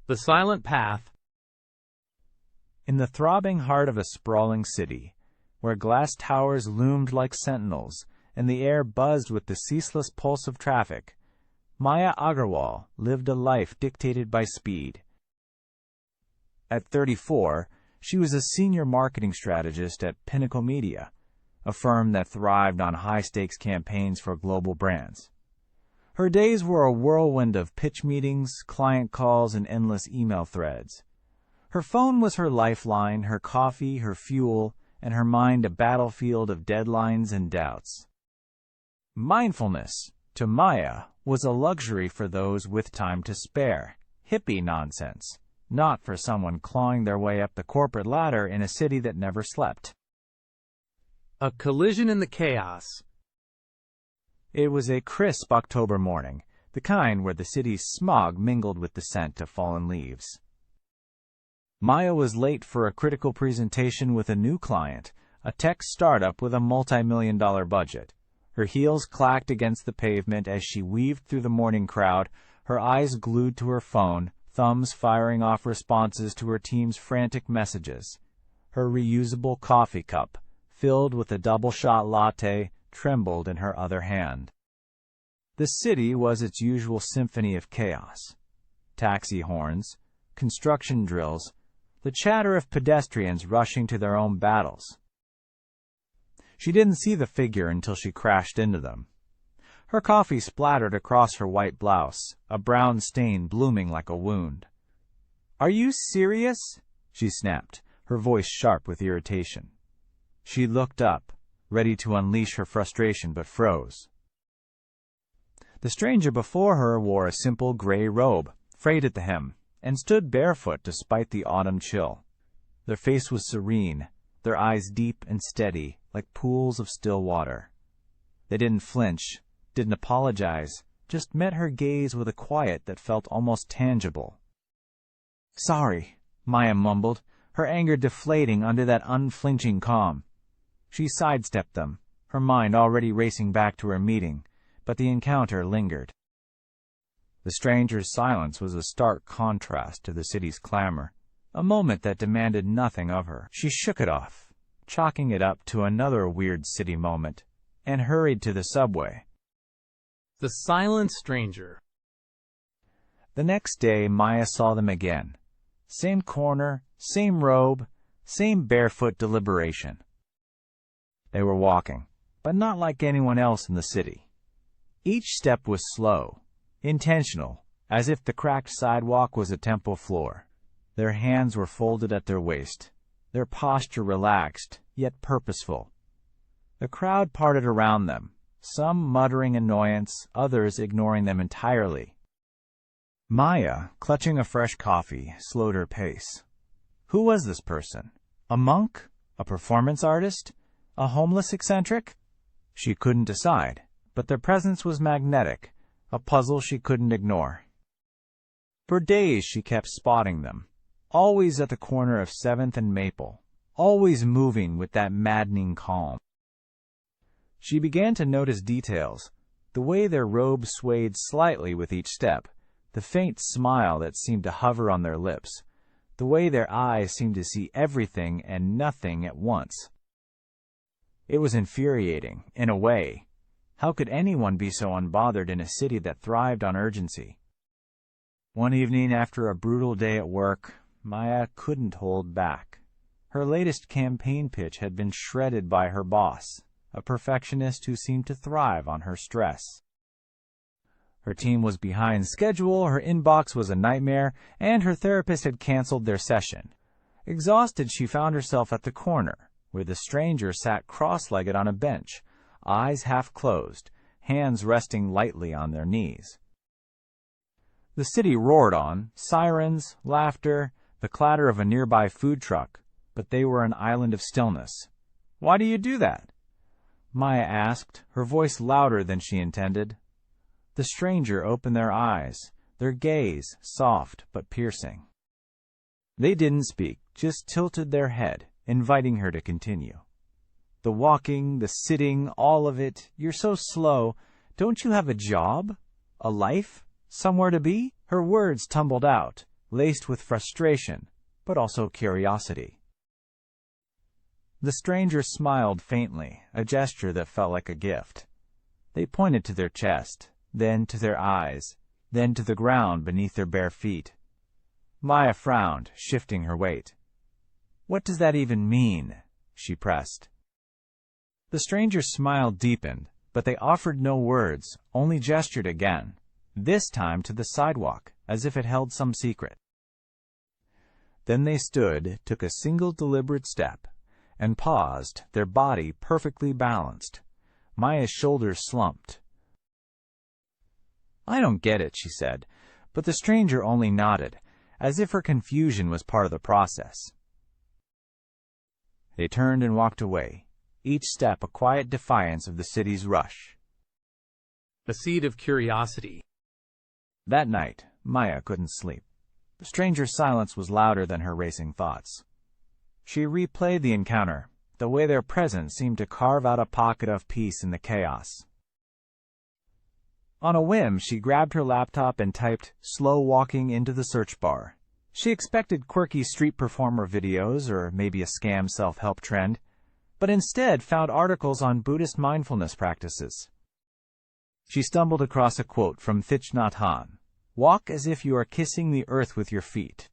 The Silent Path. In the throbbing heart of a sprawling city, where glass towers loomed like sentinels and the air buzzed with the ceaseless pulse of traffic, Maya Agarwal lived a life dictated by speed. At 34, she was a senior marketing strategist at Pinnacle Media, a firm that thrived on high-stakes campaigns for global brands. Her days were a whirlwind of pitch meetings, client calls, and endless email threads. Her phone was her lifeline, her coffee, her fuel, and her mind a battlefield of deadlines and doubts. Mindfulness, to Maya, was a luxury for those with time to spare. Hippie nonsense, not for someone clawing their way up the corporate ladder in a city that never slept. A collision in the chaos. It was a crisp October morning, the kind where the city's smog mingled with the scent of fallen leaves. Maya was late for a critical presentation with a new client, a tech startup with a multi-million-dollar budget. Her heels clacked against the pavement as she weaved through the morning crowd, her eyes glued to her phone, thumbs firing off responses to her team's frantic messages. Her reusable coffee cup, filled with a double-shot latte, trembled in her other hand. The city was its usual symphony of chaos. Taxi horns, construction drills, the chatter of pedestrians rushing to their own battles. She didn't see the figure until she crashed into them. Her coffee splattered across her white blouse, a brown stain blooming like a wound. "Are you serious?" she snapped, her voice sharp with irritation. She looked up, ready to unleash her frustration, but froze. The stranger before her wore a simple gray robe, frayed at the hem, and stood barefoot despite the autumn chill. Their face was serene, their eyes deep and steady, like pools of still water. They didn't flinch, didn't apologize, just met her gaze with a quiet that felt almost tangible. "Sorry," Maya mumbled, her anger deflating under that unflinching calm. She sidestepped them, her mind already racing back to her meeting, but the encounter lingered. The stranger's silence was a stark contrast to the city's clamor, a moment that demanded nothing of her. She shook it off, chalking it up to another weird city moment, and hurried to the subway. The Silent Stranger. The next day, Maya saw them again. Same corner, same robe, same barefoot deliberation. They were walking, but not like anyone else in the city. Each step was slow, intentional, as if the cracked sidewalk was a temple floor. Their hands were folded at their waist, their posture relaxed, yet purposeful. The crowd parted around them, some muttering annoyance, others ignoring them entirely. Maya, clutching a fresh coffee, slowed her pace. Who was this person? A monk? A performance artist? A homeless eccentric? She couldn't decide, but their presence was magnetic, a puzzle she couldn't ignore. For days she kept spotting them, always at the corner of 7th and Maple, always moving with that maddening calm. She began to notice details, the way their robes swayed slightly with each step, the faint smile that seemed to hover on their lips, the way their eyes seemed to see everything and nothing at once. It was infuriating, in a way. How could anyone be so unbothered in a city that thrived on urgency? One evening after a brutal day at work, Maya couldn't hold back. Her latest campaign pitch had been shredded by her boss, a perfectionist who seemed to thrive on her stress. Her team was behind schedule, her inbox was a nightmare, and her therapist had canceled their session. Exhausted, she found herself at the corner, where the stranger sat cross-legged on a bench, eyes half closed, hands resting lightly on their knees. The city roared on, sirens, laughter, the clatter of a nearby food truck, but they were an island of stillness. "Why do you do that?" Maya asked, her voice louder than she intended. The stranger opened their eyes, their gaze soft but piercing. They didn't speak, just tilted their head, inviting her to continue. "The walking, the sitting, all of it. You're so slow. Don't you have a job? A life? Somewhere to be?" Her words tumbled out, laced with frustration, but also curiosity. The stranger smiled faintly, a gesture that felt like a gift. They pointed to their chest, then to their eyes, then to the ground beneath their bare feet. Maya frowned, shifting her weight. "What does that even mean?" she pressed. The stranger's smile deepened, but they offered no words, only gestured again, this time to the sidewalk, as if it held some secret. Then they stood, took a single deliberate step, and paused, their body perfectly balanced. Maya's shoulders slumped. "I don't get it," she said, but the stranger only nodded, as if her confusion was part of the process. They turned and walked away, each step a quiet defiance of the city's rush. A seed of curiosity. That night, Maya couldn't sleep. The stranger's silence was louder than her racing thoughts. She replayed the encounter, the way their presence seemed to carve out a pocket of peace in the chaos. On a whim, she grabbed her laptop and typed "slow walking" into the search bar. She expected quirky street performer videos or maybe a scam self-help trend, but instead found articles on Buddhist mindfulness practices. She stumbled across a quote from Thich Nhat Hanh, "Walk as if you are kissing the earth with your feet."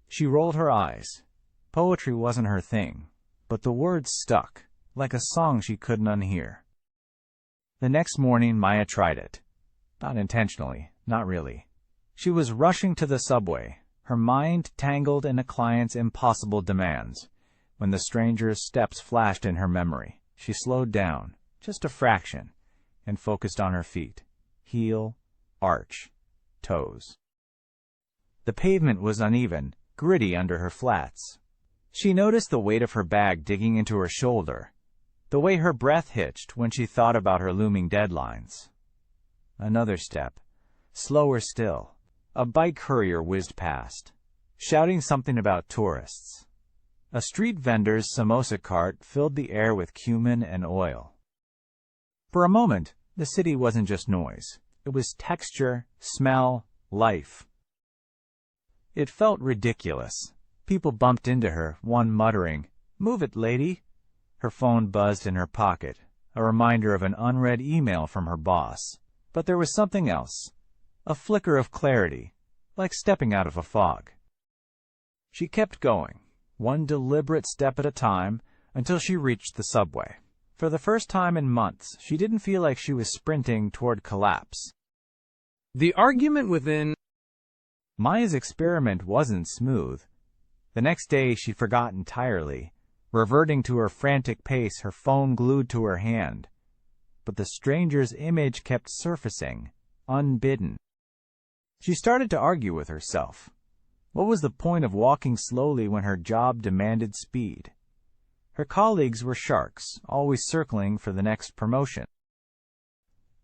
She rolled her eyes. Poetry wasn't her thing, but the words stuck, like a song she couldn't unhear. The next morning, Maya tried it. Not intentionally, not really. She was rushing to the subway, her mind tangled in a client's impossible demands. When the stranger's steps flashed in her memory, she slowed down, just a fraction, and focused on her feet. Heel, arch, toes. The pavement was uneven, gritty under her flats. She noticed the weight of her bag digging into her shoulder, the way her breath hitched when she thought about her looming deadlines. Another step. Slower still. A bike courier whizzed past, shouting something about tourists. A street vendor's samosa cart filled the air with cumin and oil. For a moment, the city wasn't just noise. It was texture, smell, life. It felt ridiculous. People bumped into her, one muttering, "Move it, lady." Her phone buzzed in her pocket, a reminder of an unread email from her boss. But there was something else, a flicker of clarity, like stepping out of a fog. She kept going, one deliberate step at a time, until she reached the subway. For the first time in months, she didn't feel like she was sprinting toward collapse. The argument within. Maya's experiment wasn't smooth. The next day she forgot entirely, reverting to her frantic pace, her phone glued to her hand. But the stranger's image kept surfacing, unbidden. She started to argue with herself. What was the point of walking slowly when her job demanded speed? Her colleagues were sharks, always circling for the next promotion.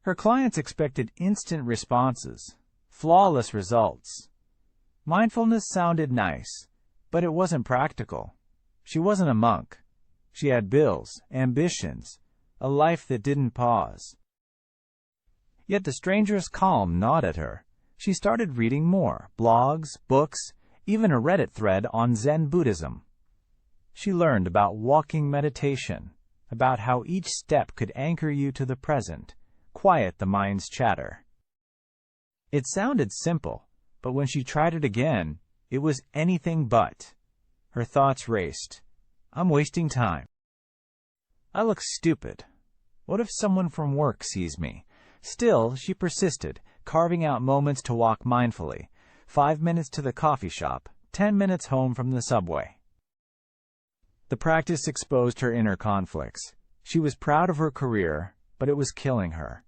Her clients expected instant responses, flawless results. Mindfulness sounded nice, but it wasn't practical. She wasn't a monk. She had bills, ambitions, a life that didn't pause. Yet the stranger's calm gnawed at her. She started reading more, blogs, books, even a Reddit thread on Zen Buddhism. She learned about walking meditation, about how each step could anchor you to the present, quiet the mind's chatter. It sounded simple, but when she tried it again, it was anything but. Her thoughts raced. "I'm wasting time. I look stupid. What if someone from work sees me?" Still, she persisted, carving out moments to walk mindfully. 5 minutes to the coffee shop, 10 minutes home from the subway. The practice exposed her inner conflicts. She was proud of her career, but it was killing her.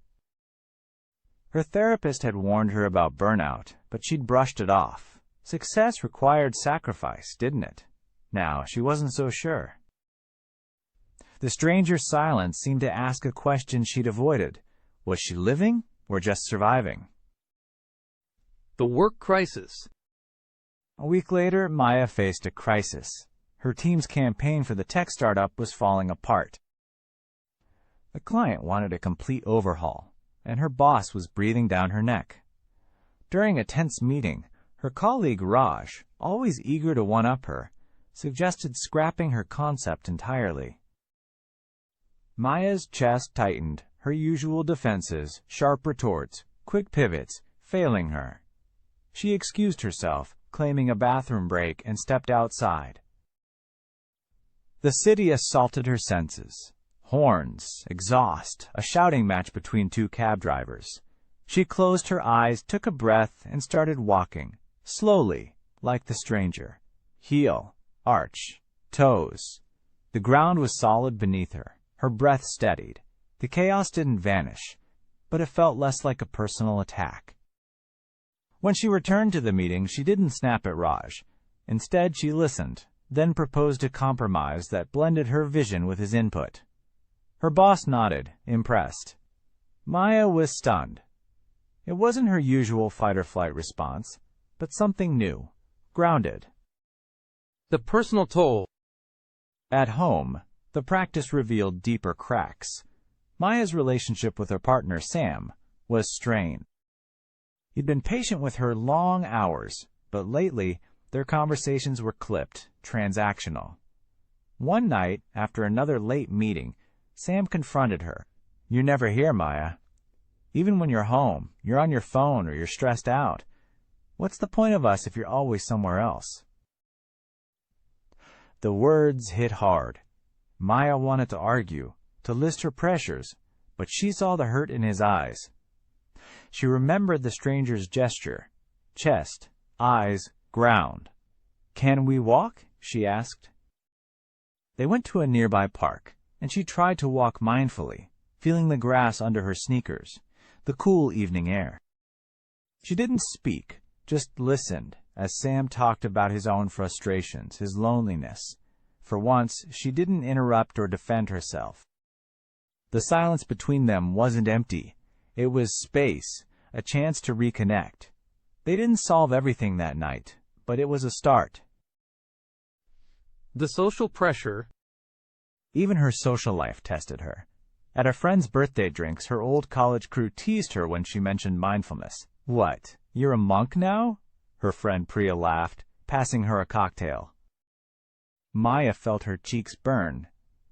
Her therapist had warned her about burnout, but she'd brushed it off. Success required sacrifice, didn't it? Now, she wasn't so sure. The stranger's silence seemed to ask a question she'd avoided. Was she living or just surviving? The work crisis. A week later, Maya faced a crisis. Her team's campaign for the tech startup was falling apart. The client wanted a complete overhaul, and her boss was breathing down her neck. During a tense meeting, Her colleague Raj, always eager to one-up her, suggested scrapping her concept entirely. Maya's chest tightened, her usual defenses, sharp retorts, quick pivots, failing her. She excused herself, claiming a bathroom break, and stepped outside. The city assaulted her senses. Horns, exhaust, a shouting match between two cab drivers. She closed her eyes, took a breath, and started walking, slowly, like the stranger. Heel, arch, toes. The ground was solid beneath her. Her breath steadied. The chaos didn't vanish, but it felt less like a personal attack. When she returned to the meeting, she didn't snap at Raj. Instead, she listened, then proposed a compromise that blended her vision with his input. Her boss nodded, impressed. Maya was stunned. It wasn't her usual fight-or-flight response, but something new, grounded. The personal toll. At home, the practice revealed deeper cracks. Maya's relationship with her partner, Sam, was strained. He'd been patient with her long hours, but lately, their conversations were clipped, transactional. One night, after another late meeting, Sam confronted her. "You're never here, Maya. Even when you're home, you're on your phone or you're stressed out. What's the point of us if you're always somewhere else?" The words hit hard. Maya wanted to argue, to list her pressures, but she saw the hurt in his eyes. She remembered the stranger's gesture. Chest, eyes, ground. "Can we walk?" she asked. They went to a nearby park, and she tried to walk mindfully, feeling the grass under her sneakers, the cool evening air. She didn't speak, just listened as Sam talked about his own frustrations, his loneliness. For once, she didn't interrupt or defend herself. The silence between them wasn't empty. It was space, a chance to reconnect. They didn't solve everything that night, but it was a start. The social pressure. Even her social life tested her. At a friend's birthday drinks, her old college crew teased her when she mentioned mindfulness. "What, you're a monk now?" her friend Priya laughed, passing her a cocktail. Maya felt her cheeks burn.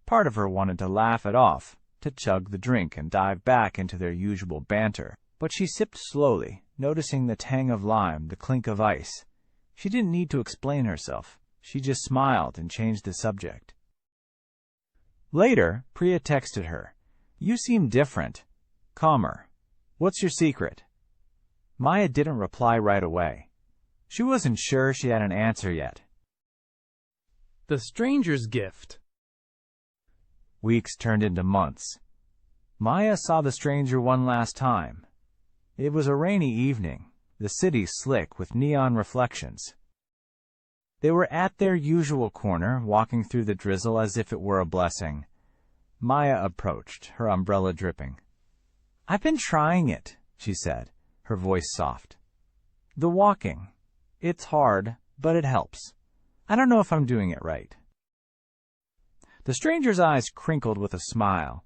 Part of her wanted to laugh it off, to chug the drink and dive back into their usual banter. But she sipped slowly, noticing the tang of lime, the clink of ice. She didn't need to explain herself. She just smiled and changed the subject. Later, Priya texted her. "You seem different. Calmer. What's your secret?" Maya didn't reply right away. She wasn't sure she had an answer yet. The stranger's gift. Weeks turned into months. Maya saw the stranger one last time. It was a rainy evening, the city slick with neon reflections. They were at their usual corner, walking through the drizzle as if it were a blessing. Maya approached, her umbrella dripping. "I've been trying it," she said, her voice soft. "The walking. It's hard, but it helps. I don't know if I'm doing it right." The stranger's eyes crinkled with a smile.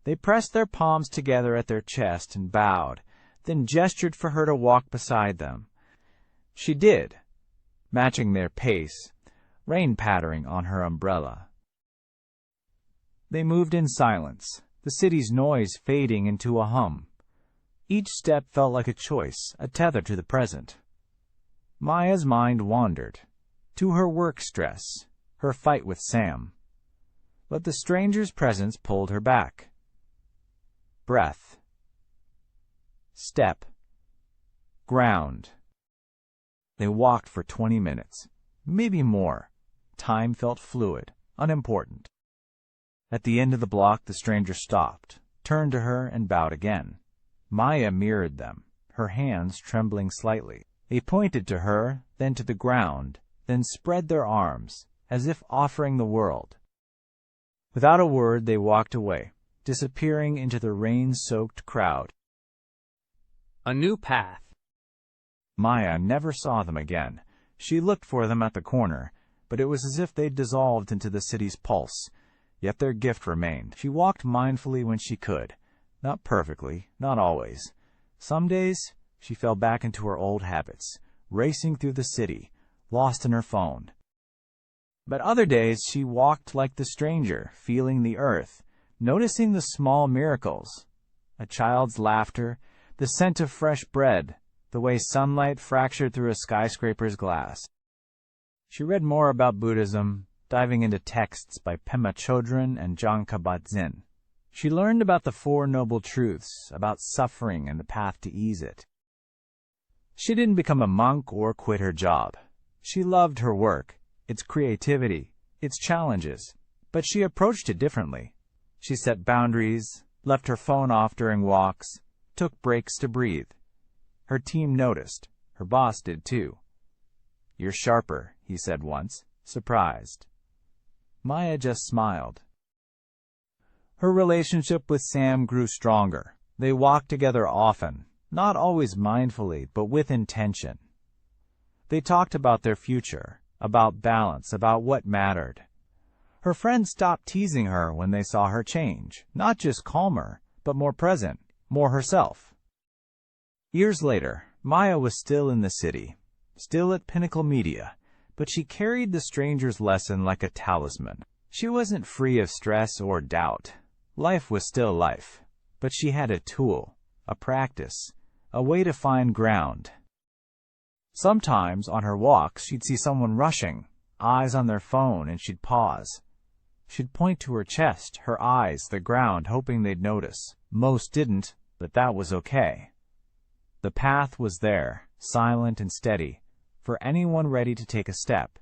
They pressed their palms together at their chest and bowed, then gestured for her to walk beside them. She did, matching their pace, rain pattering on her umbrella. They moved in silence, the city's noise fading into a hum. Each step felt like a choice, a tether to the present. Maya's mind wandered, to her work stress, her fight with Sam. But the stranger's presence pulled her back. Breath. Step. Ground. They walked for 20 minutes, maybe more. Time felt fluid, unimportant. At the end of the block, the stranger stopped, turned to her, and bowed again. Maya mirrored them, her hands trembling slightly. They pointed to her, then to the ground, then spread their arms, as if offering the world. Without a word, they walked away, disappearing into the rain-soaked crowd. A new path. Maya never saw them again. She looked for them at the corner, but it was as if they'd dissolved into the city's pulse. Yet their gift remained. She walked mindfully when she could. Not perfectly, not always. Some days, she fell back into her old habits, racing through the city, lost in her phone. But other days she walked like the stranger, feeling the earth, noticing the small miracles, a child's laughter, the scent of fresh bread, the way sunlight fractured through a skyscraper's glass. She read more about Buddhism, diving into texts by Pema Chodron and John Kabat-Zinn. She learned about the Four Noble Truths, about suffering and the path to ease it. She didn't become a monk or quit her job. She loved her work, its creativity, its challenges, but she approached it differently. She set boundaries, left her phone off during walks, took breaks to breathe. Her team noticed. Her boss did too. "You're sharper," he said once, surprised. Maya just smiled. Her relationship with Sam grew stronger. They walked together often, not always mindfully, but with intention. They talked about their future, about balance, about what mattered. Her friends stopped teasing her when they saw her change, not just calmer, but more present, more herself. Years later, Maya was still in the city, still at Pinnacle Media, but she carried the stranger's lesson like a talisman. She wasn't free of stress or doubt. Life was still life, but she had a tool, a practice, a way to find ground. Sometimes on her walks she'd see someone rushing, eyes on their phone, and she'd pause. She'd point to her chest, her eyes, the ground, hoping they'd notice. Most didn't, but that was okay. The path was there, silent and steady, for anyone ready to take a step.